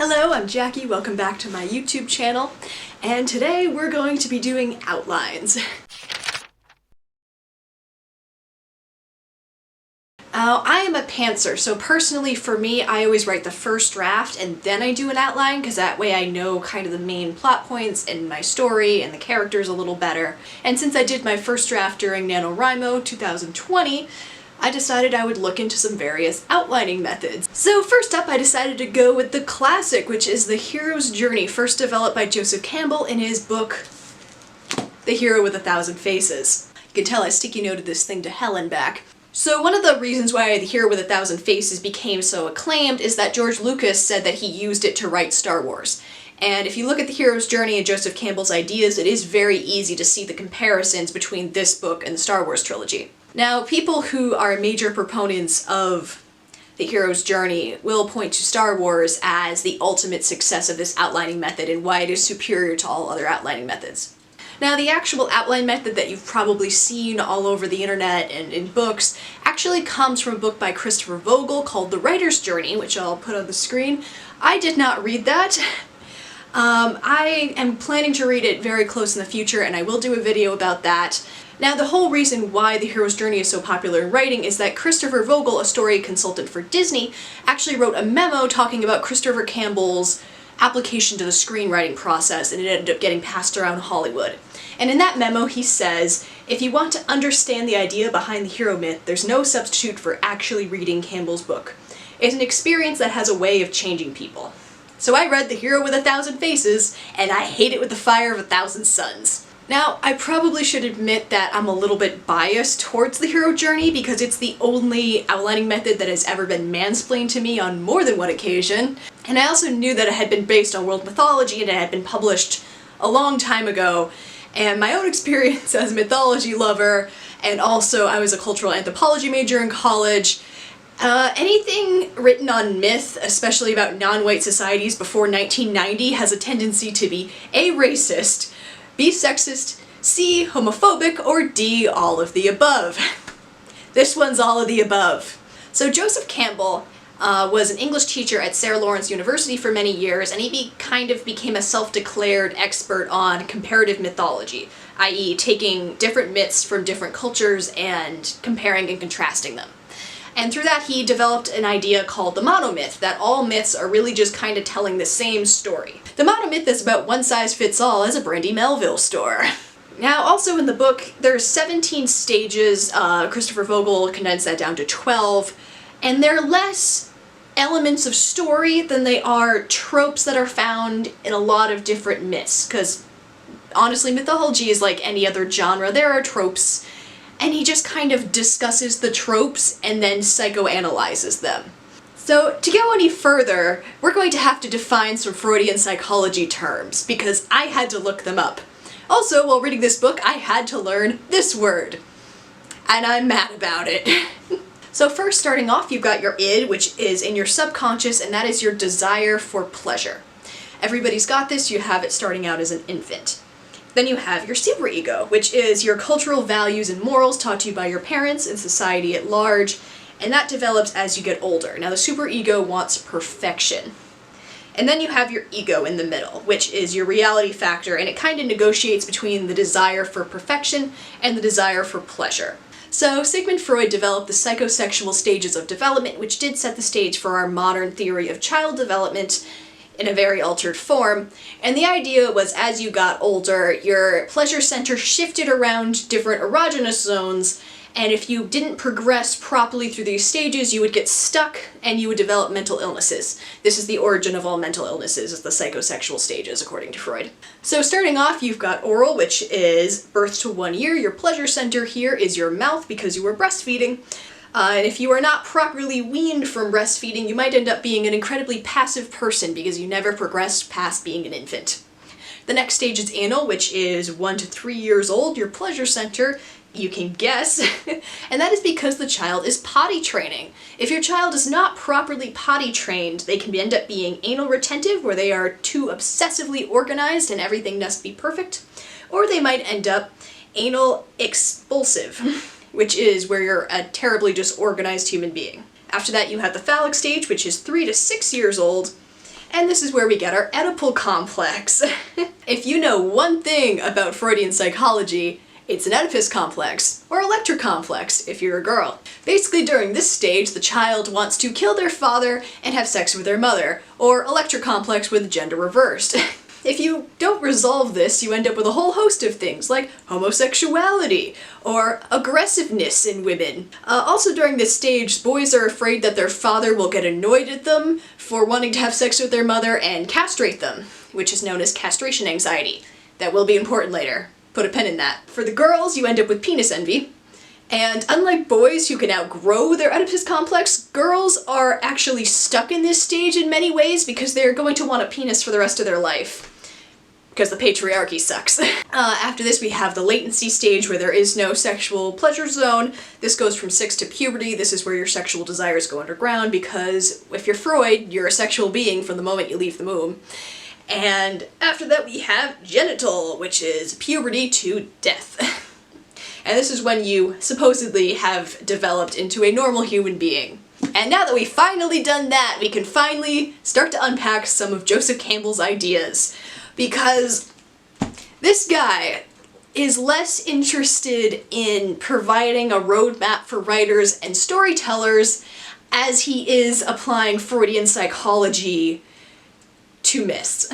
Hello, I'm Jackie, welcome back to my YouTube channel, and today we're going to be doing outlines. I am a pantser, so personally for me I always write the first draft and then I do an outline because that way I know kind of the main plot points and my story and the characters a little better. And since I did my first draft during NaNoWriMo 2020, I decided I would look into some various outlining methods. So first up I decided to go with the classic, which is the hero's journey, first developed by Joseph Campbell in his book The Hero with a Thousand Faces. You can tell I sticky noted this thing to hell and back. So one of the reasons why The Hero with a Thousand Faces became so acclaimed is that George Lucas said that he used it to write Star Wars. And if you look at the hero's journey and Joseph Campbell's ideas, it is very easy to see the comparisons between this book and the Star Wars trilogy. Now, people who are major proponents of the hero's journey will point to Star Wars as the ultimate success of this outlining method and why it is superior to all other outlining methods. Now, the actual outline method that you've probably seen all over the internet and in books actually comes from a book by Christopher Vogel called The Writer's Journey, which I'll put on the screen. I did not read that. I am planning to read it very close in the future, and I will do a video about that. Now, the whole reason why The Hero's Journey is so popular in writing is that Christopher Vogel, a story consultant for Disney, actually wrote a memo talking about Christopher Campbell's application to the screenwriting process, and it ended up getting passed around Hollywood. And in that memo he says, if you want to understand the idea behind the hero myth, there's no substitute for actually reading Campbell's book. It's an experience that has a way of changing people. So I read The Hero with a Thousand Faces, and I hate it with the fire of a thousand suns. Now, I probably should admit that I'm a little bit biased towards the hero journey because it's the only outlining method that has ever been mansplained to me on more than one occasion. And I also knew that it had been based on world mythology and it had been published a long time ago. And my own experience as a mythology lover, and also I was a cultural anthropology major in college, anything written on myth, especially about non-white societies before 1990, has a tendency to be A, racist, B, sexist, C, homophobic, or D, all of the above. This one's all of the above. So Joseph Campbell was an English teacher at Sarah Lawrence University for many years, and he kind of became a self-declared expert on comparative mythology, i.e. taking different myths from different cultures and comparing and contrasting them. And through that he developed an idea called the monomyth, that all myths are really just kind of telling the same story. The monomyth is about one size fits all as a Brandy Melville store. Now, also in the book, there's 17 stages. Christopher Vogel condensed that down to 12, and they're less elements of story than they are tropes that are found in a lot of different myths, because honestly, mythology is like any other genre. There are tropes, and he just kind of discusses the tropes and then psychoanalyzes them. So to go any further, we're going to have to define some Freudian psychology terms, because I had to look them up. Also, while reading this book, I had to learn this word, and I'm mad about it. So first, starting off, you've got your id, which is in your subconscious, and that is your desire for pleasure. Everybody's got this. You have it starting out as an infant. Then you have your superego, which is your cultural values and morals taught to you by your parents and society at large, and that develops as you get older. Now, the superego wants perfection. And then you have your ego in the middle, which is your reality factor, and it kind of negotiates between the desire for perfection and the desire for pleasure. So Sigmund Freud developed the psychosexual stages of development, which did set the stage for our modern theory of child development in a very altered form. And the idea was, as you got older, your pleasure center shifted around different erogenous zones, and if you didn't progress properly through these stages, you would get stuck and you would develop mental illnesses. This is the origin of all mental illnesses, is the psychosexual stages, according to Freud. So starting off, you've got oral, which is birth to 1 year. Your pleasure center here is your mouth because you were breastfeeding. And if you are not properly weaned from breastfeeding, you might end up being an incredibly passive person because you never progressed past being an infant. The next stage is anal, which is 1 to 3 years old. Your pleasure center, you can guess, and that is because the child is potty training. If your child is not properly potty trained, they can end up being anal retentive, where they are too obsessively organized and everything must be perfect, or they might end up anal expulsive, which is where you're a terribly disorganized human being. After that, you have the phallic stage, which is 3 to 6 years old, And this is where we get our Oedipal complex. If you know one thing about Freudian psychology, it's an Oedipus complex, or Electra complex if you're a girl. Basically during this stage, the child wants to kill their father and have sex with their mother, or Electra complex with gender reversed. If you don't resolve this, you end up with a whole host of things like homosexuality or aggressiveness in women. Also during this stage, boys are afraid that their father will get annoyed at them for wanting to have sex with their mother and castrate them, which is known as castration anxiety. That will be important later. Put a pin in that. For the girls, you end up with penis envy. And unlike boys who can outgrow their Oedipus complex, girls are actually stuck in this stage in many ways because they're going to want a penis for the rest of their life. Because the patriarchy sucks. After this we have the latency stage where there is no sexual pleasure zone. This goes from 6 to puberty. This is where your sexual desires go underground because if you're Freud, you're a sexual being from the moment you leave the womb. And after that we have genital, which is puberty to death. And this is when you supposedly have developed into a normal human being. And now that we've finally done that, we can finally start to unpack some of Joseph Campbell's ideas. Because this guy is less interested in providing a roadmap for writers and storytellers as he is applying Freudian psychology to myths.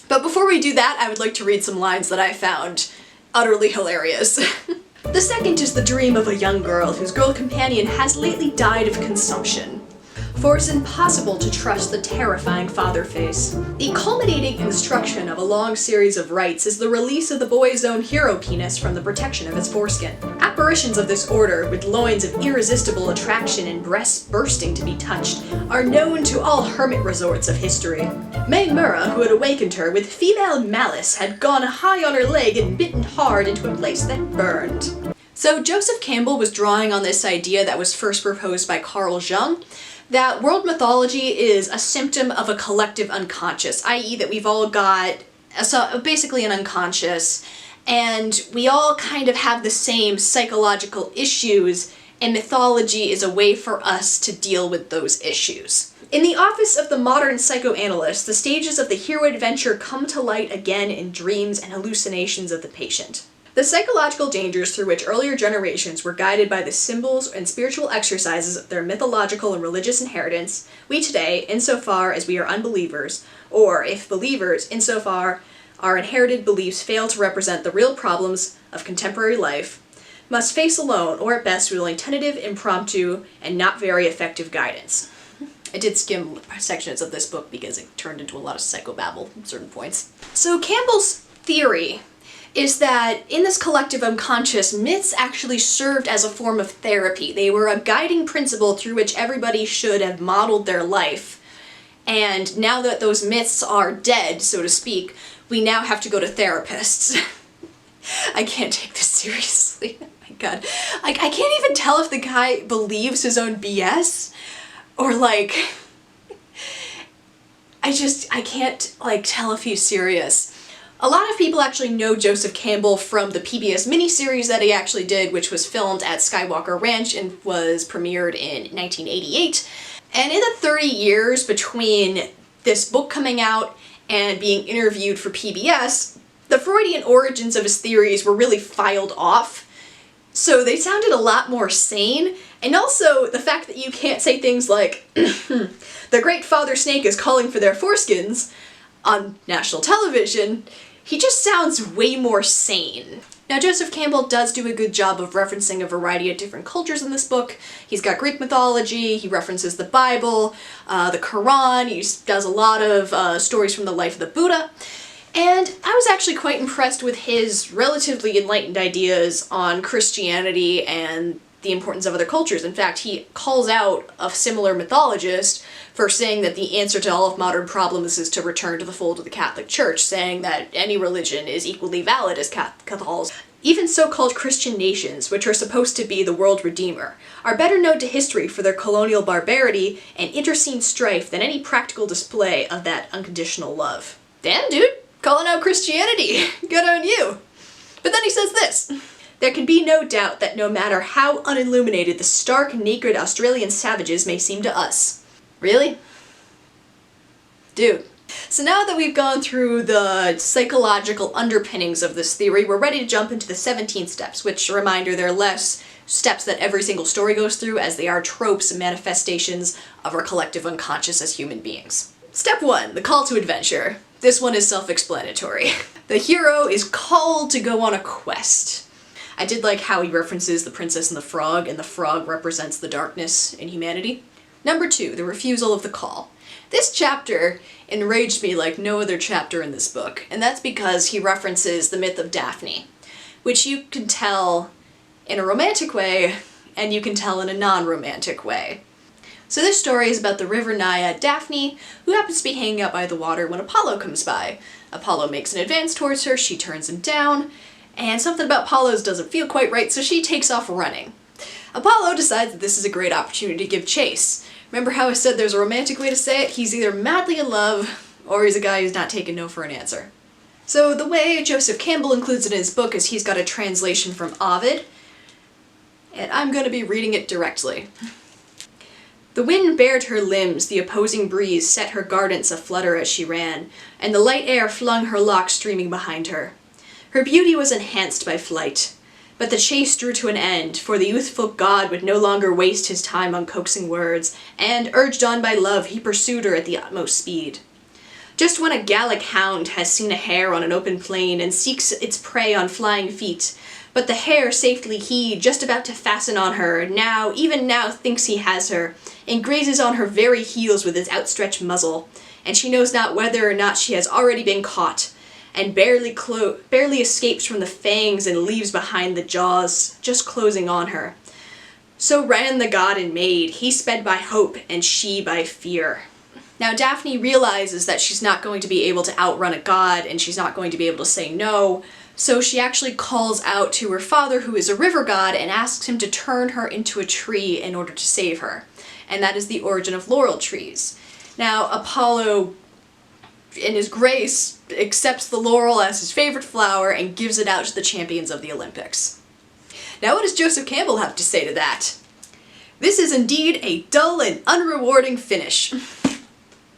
But before we do that, I would like to read some lines that I found utterly hilarious. The second is the dream of a young girl whose girl companion has lately died of consumption. For it's impossible to trust the terrifying father face. The culminating instruction of a long series of rites is the release of the boy's own hero penis from the protection of his foreskin. Apparitions of this order, with loins of irresistible attraction and breasts bursting to be touched, are known to all hermit resorts of history. May Murrah, who had awakened her with female malice, had gone high on her leg and bitten hard into a place that burned. So Joseph Campbell was drawing on this idea that was first proposed by Carl Jung, that world mythology is a symptom of a collective unconscious, i.e. that we've all got basically an unconscious, and we all kind of have the same psychological issues, and mythology is a way for us to deal with those issues. In the office of the modern psychoanalyst, the stages of the hero adventure come to light again in dreams and hallucinations of the patient. The psychological dangers through which earlier generations were guided by the symbols and spiritual exercises of their mythological and religious inheritance, we today, insofar as we are unbelievers, or, if believers, insofar our inherited beliefs fail to represent the real problems of contemporary life, must face alone, or at best with only tentative, impromptu, and not very effective guidance. I did skim sections of this book because it turned into a lot of psychobabble at certain points. So Campbell's theory is that in this collective unconscious, myths actually served as a form of therapy. They were a guiding principle through which everybody should have modeled their life. And now that those myths are dead, so to speak, we now have to go to therapists. I can't take this seriously. Oh my god. Like, I can't even tell if the guy believes his own BS, or like, I can't like tell if he's serious. A lot of people actually know Joseph Campbell from the PBS miniseries that he actually did, which was filmed at Skywalker Ranch and was premiered in 1988. And in the 30 years between this book coming out and being interviewed for PBS, the Freudian origins of his theories were really filed off. So they sounded a lot more sane, and also the fact that you can't say things like, the great father snake is calling for their foreskins on national television, he just sounds way more sane. Now Joseph Campbell does do a good job of referencing a variety of different cultures in this book. He's got Greek mythology, he references the Bible, the Quran, he does a lot of stories from the life of the Buddha. And I was actually quite impressed with his relatively enlightened ideas on Christianity and the importance of other cultures. In fact, he calls out a similar mythologist for saying that the answer to all of modern problems is to return to the fold of the Catholic Church, saying that any religion is equally valid as Catholicism. Even so-called Christian nations, which are supposed to be the world redeemer, are better known to history for their colonial barbarity and interscene strife than any practical display of that unconditional love. Damn, dude! Calling out Christianity! Good on you! But then he says this: there can be no doubt that no matter how unilluminated the stark, naked Australian savages may seem to us. Really? Dude. So now that we've gone through the psychological underpinnings of this theory, we're ready to jump into the 17 steps, which, a reminder, they're less steps that every single story goes through as they are tropes and manifestations of our collective unconscious as human beings. Step 1, the call to adventure. This one is self-explanatory. The hero is called to go on a quest. I did like how he references the princess and the frog represents the darkness in humanity. Number 2, the refusal of the call. This chapter enraged me like no other chapter in this book, and that's because he references the myth of Daphne, which you can tell in a romantic way, and you can tell in a non-romantic way. So this story is about the river naiad Daphne, who happens to be hanging out by the water when Apollo comes by. Apollo makes an advance towards her, she turns him down, and something about Apollo's doesn't feel quite right, so she takes off running. Apollo decides that this is a great opportunity to give chase. Remember how I said there's a romantic way to say it? He's either madly in love, or he's a guy who's not taking no for an answer. So the way Joseph Campbell includes it in his book is he's got a translation from Ovid, and I'm going to be reading it directly. The wind bared her limbs, the opposing breeze set her garments aflutter as she ran, and the light air flung her locks streaming behind her. Her beauty was enhanced by flight. But the chase drew to an end, for the youthful god would no longer waste his time on coaxing words, and, urged on by love, he pursued her at the utmost speed. Just when a Gallic hound has seen a hare on an open plain and seeks its prey on flying feet, but the hare safely he, just about to fasten on her, even now thinks he has her, and grazes on her very heels with his outstretched muzzle, and she knows not whether or not she has already been caught, and barely escapes from the fangs and leaves behind the jaws, just closing on her. So ran the god and maid, he sped by hope, and she by fear. Now Daphne realizes that she's not going to be able to outrun a god, and she's not going to be able to say no, so she actually calls out to her father, who is a river god, and asks him to turn her into a tree in order to save her. And that is the origin of laurel trees. Now Apollo, in his grace, accepts the laurel as his favorite flower and gives it out to the champions of the Olympics. Now what does Joseph Campbell have to say to that? This is indeed a dull and unrewarding finish.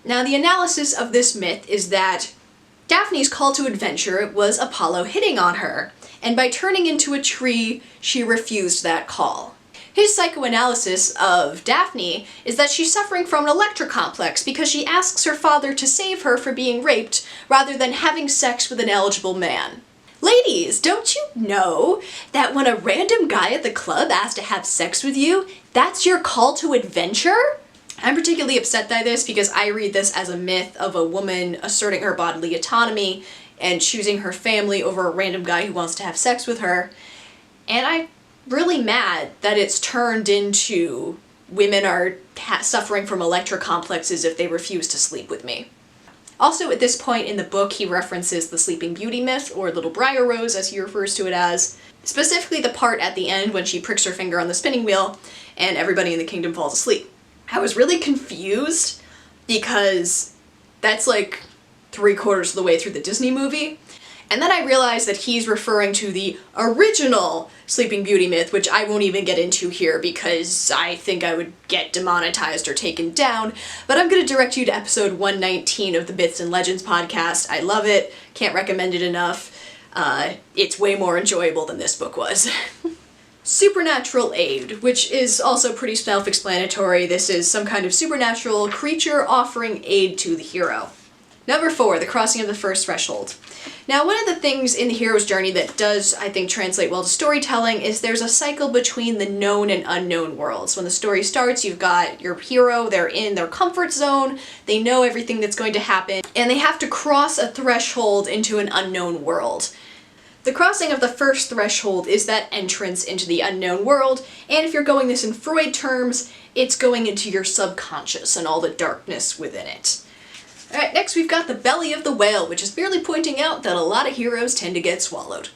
Now the analysis of this myth is that Daphne's call to adventure was Apollo hitting on her, and by turning into a tree, she refused that call. His psychoanalysis of Daphne is that she's suffering from an Electra complex because she asks her father to save her for being raped rather than having sex with an eligible man. Ladies, don't you know that when a random guy at the club asks to have sex with you, that's your call to adventure? I'm particularly upset by this because I read this as a myth of a woman asserting her bodily autonomy and choosing her family over a random guy who wants to have sex with her. And I'm really mad that it's turned into women are suffering from Electra complexes if they refuse to sleep with me. Also, at this point in the book, he references the Sleeping Beauty myth, or Little Briar Rose as he refers to it as, specifically the part at the end when she pricks her finger on the spinning wheel and everybody in the kingdom falls asleep. I was really confused because that's like 3/4 of the way through the Disney movie. And then I realized that he's referring to the original Sleeping Beauty myth, which I won't even get into here because I think I would get demonetized or taken down, but I'm going to direct you to episode 119 of the Myths and Legends podcast. I love it, can't recommend it enough. It's way more enjoyable than this book was. Supernatural aid, which is also pretty self-explanatory. This is some kind of supernatural creature offering aid to the hero. Number 4, the crossing of the first threshold. Now, one of the things in the hero's journey that does, I think, translate well to storytelling is there's a cycle between the known and unknown worlds. When the story starts, you've got your hero, they're in their comfort zone, they know everything that's going to happen, and they have to cross a threshold into an unknown world. The crossing of the first threshold is that entrance into the unknown world, and if you're going this in Freud terms, it's going into your subconscious and all the darkness within it. Alright, next we've got the belly of the whale, which is merely pointing out that a lot of heroes tend to get swallowed.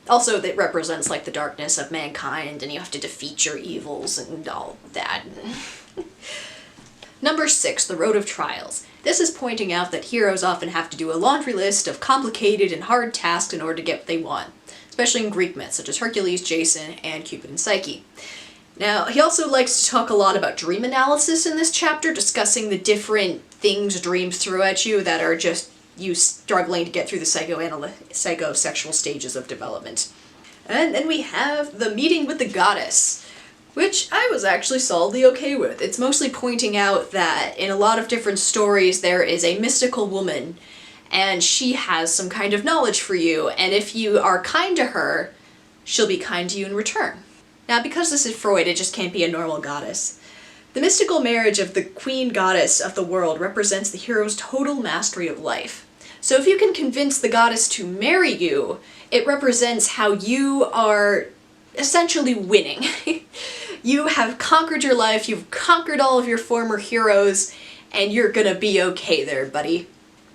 Also, that represents like the darkness of mankind, and you have to defeat your evils and all that. Number 6, the road of trials. This is pointing out that heroes often have to do a laundry list of complicated and hard tasks in order to get what they want, especially in Greek myths such as Hercules, Jason, and Cupid and Psyche. Now, he also likes to talk a lot about dream analysis in this chapter, discussing the different things dreams throw at you that are just you struggling to get through the psychosexual stages of development. And then we have the meeting with the goddess, which I was actually solidly okay with. It's mostly pointing out that in a lot of different stories there is a mystical woman, and she has some kind of knowledge for you, and if you are kind to her, she'll be kind to you in return. Now, because this is Freud, it just can't be a normal goddess. The mystical marriage of the queen goddess of the world represents the hero's total mastery of life. So if you can convince the goddess to marry you, it represents how you are essentially winning. You have conquered your life, you've conquered all of your former heroes, and you're gonna be okay there, buddy.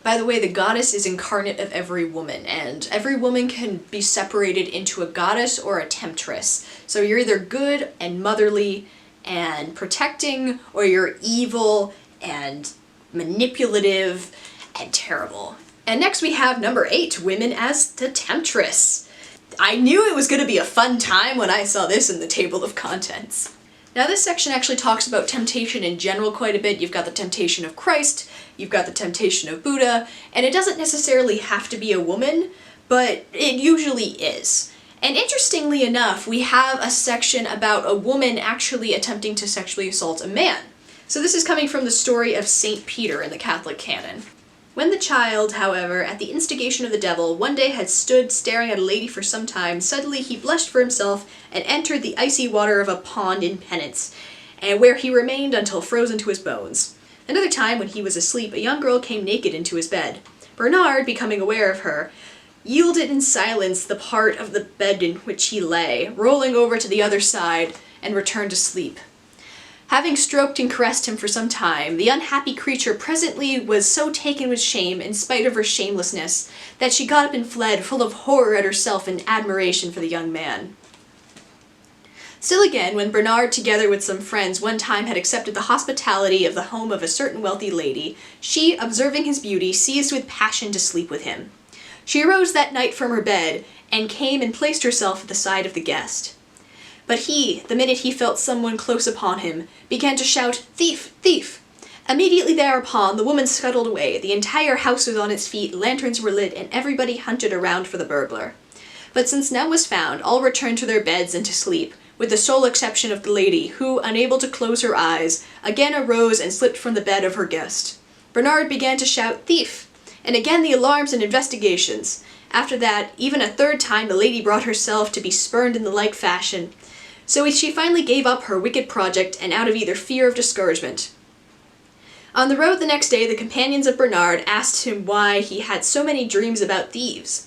By the way, the goddess is incarnate of every woman, and every woman can be separated into a goddess or a temptress. So you're either good and motherly and protecting, or you're evil and manipulative and terrible. And next we have number 8, women as the Temptress. I knew it was going to be a fun time when I saw this in the table of contents. Now this section actually talks about temptation in general quite a bit. You've got the temptation of Christ, you've got the temptation of Buddha, and it doesn't necessarily have to be a woman, but it usually is. And interestingly enough, we have a section about a woman actually attempting to sexually assault a man. So this is coming from the story of Saint Peter in the Catholic canon. When the child, however, at the instigation of the devil, one day had stood staring at a lady for some time, suddenly he blushed for himself and entered the icy water of a pond in penance, and where he remained until frozen to his bones. Another time, when he was asleep, a young girl came naked into his bed. Bernard, becoming aware of her, yielded in silence the part of the bed in which he lay, rolling over to the other side, and returned to sleep. Having stroked and caressed him for some time, the unhappy creature presently was so taken with shame, in spite of her shamelessness, that she got up and fled, full of horror at herself and admiration for the young man. Still again, when Bernard, together with some friends, one time had accepted the hospitality of the home of a certain wealthy lady, she, observing his beauty, seized with passion to sleep with him. She arose that night from her bed, and came and placed herself at the side of the guest. But he, the minute he felt someone close upon him, began to shout, "Thief! Thief!" Immediately thereupon, the woman scuttled away, the entire house was on its feet, lanterns were lit, and everybody hunted around for the burglar. But since none was found, all returned to their beds and to sleep, with the sole exception of the lady, who, unable to close her eyes, again arose and slipped from the bed of her guest. Bernard began to shout, "Thief!" and again the alarms and investigations. After that, even a third time, the lady brought herself to be spurned in the like fashion. So she finally gave up her wicked project, and out of either fear or discouragement. On the road the next day, the companions of Bernard asked him why he had so many dreams about thieves.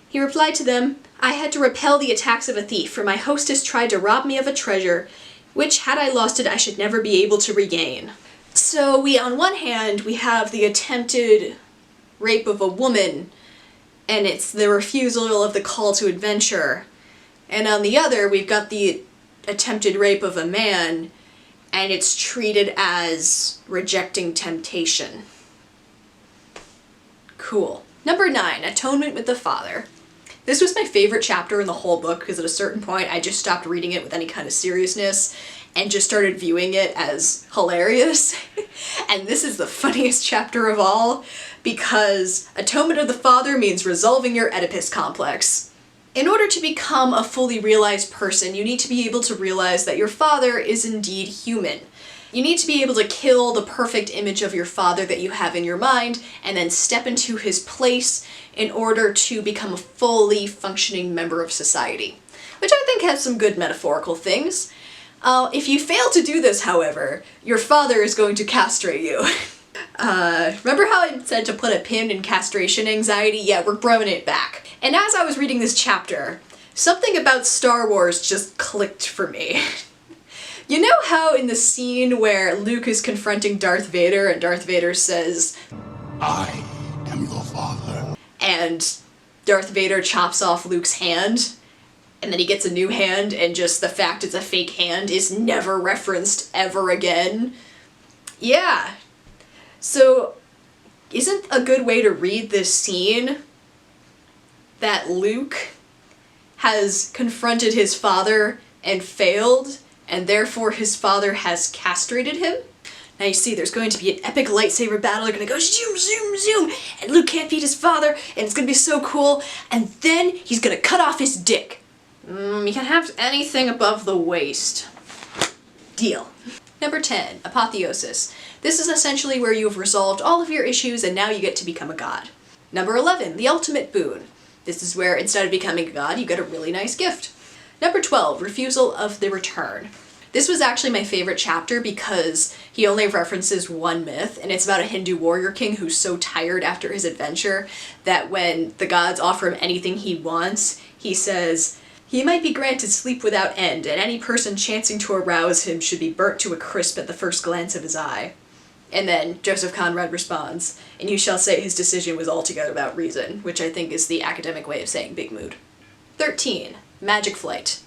He replied to them, "I had to repel the attacks of a thief, for my hostess tried to rob me of a treasure, which, had I lost it, I should never be able to regain." So on one hand, we have the attempted rape of a woman, and it's the refusal of the call to adventure. And on the other, we've got the attempted rape of a man, and it's treated as rejecting temptation. Cool. Number 9, Atonement with the Father. This was my favorite chapter in the whole book, because at a certain point I just stopped reading it with any kind of seriousness and just started viewing it as hilarious. And this is the funniest chapter of all, because Atonement of the Father means resolving your Oedipus complex. In order to become a fully realized person, you need to be able to realize that your father is indeed human. You need to be able to kill the perfect image of your father that you have in your mind, and then step into his place in order to become a fully functioning member of society. Which I think has some good metaphorical things. If you fail to do this, however, your father is going to castrate you. Remember how I said to put a pin in castration anxiety? Yeah, we're throwing it back. And as I was reading this chapter, something about Star Wars just clicked for me. You know how in the scene where Luke is confronting Darth Vader and Darth Vader says, "I am your father," and Darth Vader chops off Luke's hand, and then he gets a new hand, and just the fact it's a fake hand is never referenced ever again? Yeah. So, isn't a good way to read this scene that Luke has confronted his father and failed, and therefore his father has castrated him. Now you see there's going to be an epic lightsaber battle, they're gonna go zoom, zoom, zoom, and Luke can't beat his father, and it's gonna be so cool, and then he's gonna cut off his dick. You can have anything above the waist. Deal. Number 10, Apotheosis. This is essentially where you've resolved all of your issues and now you get to become a god. Number 11, the ultimate boon. This is where instead of becoming a god, you get a really nice gift. Number 12, Refusal of the Return. This was actually my favorite chapter because he only references one myth, and it's about a Hindu warrior king who's so tired after his adventure that when the gods offer him anything he wants, he says, he might be granted sleep without end, and any person chancing to arouse him should be burnt to a crisp at the first glance of his eye. And then Joseph Conrad responds, and you shall say his decision was altogether without reason, which I think is the academic way of saying big mood. 13, Magic Flight.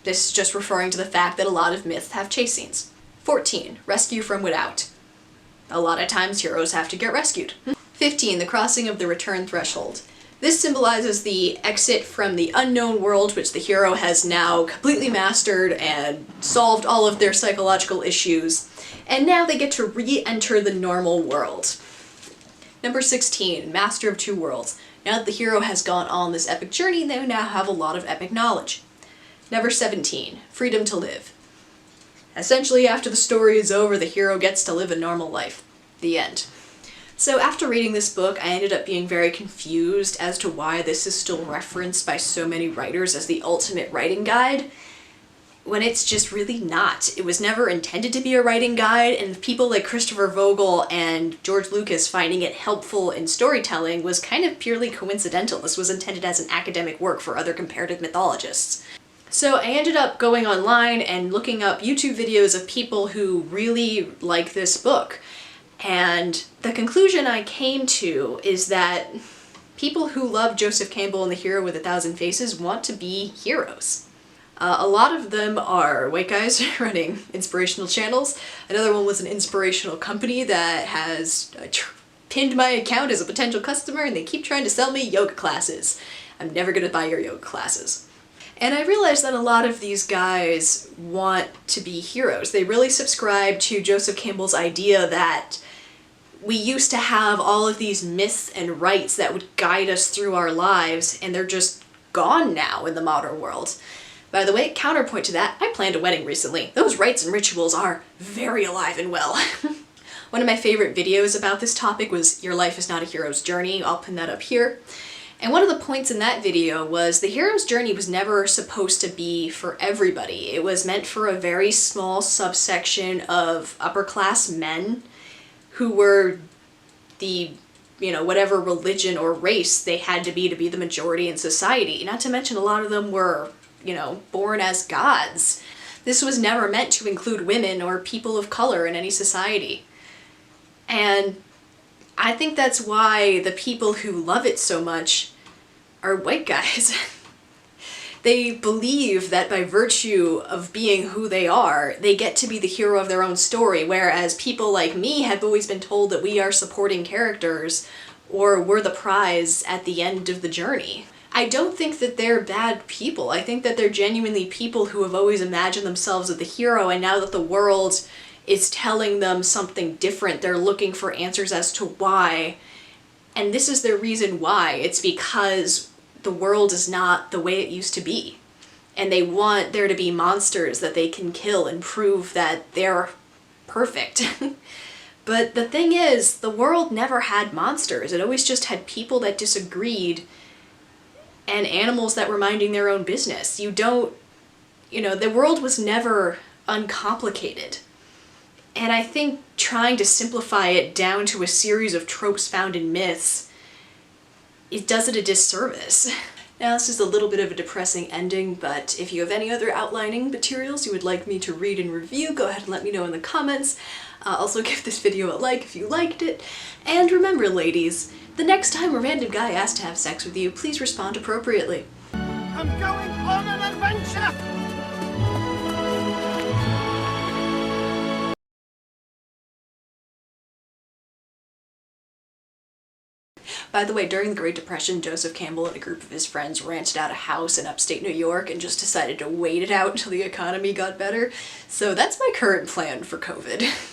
This is just referring to the fact that a lot of myths have chase scenes. 14, Rescue from Without. A lot of times heroes have to get rescued. 15, The Crossing of the Return Threshold. This symbolizes the exit from the unknown world which the hero has now completely mastered and solved all of their psychological issues, and now they get to re-enter the normal world. Number 16, Master of Two Worlds. Now that the hero has gone on this epic journey, they now have a lot of epic knowledge. Number 17, Freedom to Live. Essentially, after the story is over, the hero gets to live a normal life. The end. So after reading this book, I ended up being very confused as to why this is still referenced by so many writers as the ultimate writing guide, when it's just really not. It was never intended to be a writing guide, and people like Christopher Vogel and George Lucas finding it helpful in storytelling was kind of purely coincidental. This was intended as an academic work for other comparative mythologists. So I ended up going online and looking up YouTube videos of people who really like this book. And the conclusion I came to is that people who love Joseph Campbell and the Hero with a Thousand Faces want to be heroes. A lot of them are white guys running inspirational channels. Another one was an inspirational company that has pinned my account as a potential customer, and they keep trying to sell me yoga classes. I'm never gonna buy your yoga classes. And I realized that a lot of these guys want to be heroes. They really subscribe to Joseph Campbell's idea that we used to have all of these myths and rites that would guide us through our lives, and they're just gone now in the modern world. By the way, counterpoint to that, I planned a wedding recently. Those rites and rituals are very alive and well. One of my favorite videos about this topic was Your Life is Not a Hero's Journey. I'll pin that up here. And one of the points in that video was the hero's journey was never supposed to be for everybody. It was meant for a very small subsection of upper class men who were the, whatever religion or race they had to be the majority in society. Not to mention a lot of them were, born as gods. This was never meant to include women or people of color in any society. And I think that's why the people who love it so much are white guys. They believe that by virtue of being who they are, they get to be the hero of their own story, whereas people like me have always been told that we are supporting characters or we're the prize at the end of the journey. I don't think that they're bad people. I think that they're genuinely people who have always imagined themselves as the hero, and now that the world is telling them something different, they're looking for answers as to why. And this is their reason why. It's because the world is not the way it used to be. And they want there to be monsters that they can kill and prove that they're perfect. But the thing is, the world never had monsters. It always just had people that disagreed and animals that were minding their own business. The world was never uncomplicated. And I think trying to simplify it down to a series of tropes found in myths, it does it a disservice. Now this is a little bit of a depressing ending, but if you have any other outlining materials you would like me to read and review, go ahead and let me know in the comments. Also give this video a like if you liked it. And remember, ladies, the next time a random guy asks to have sex with you, please respond appropriately. I'm going on an adventure! By the way, during the Great Depression, Joseph Campbell and a group of his friends rented out a house in upstate New York and just decided to wait it out until the economy got better. So that's my current plan for COVID.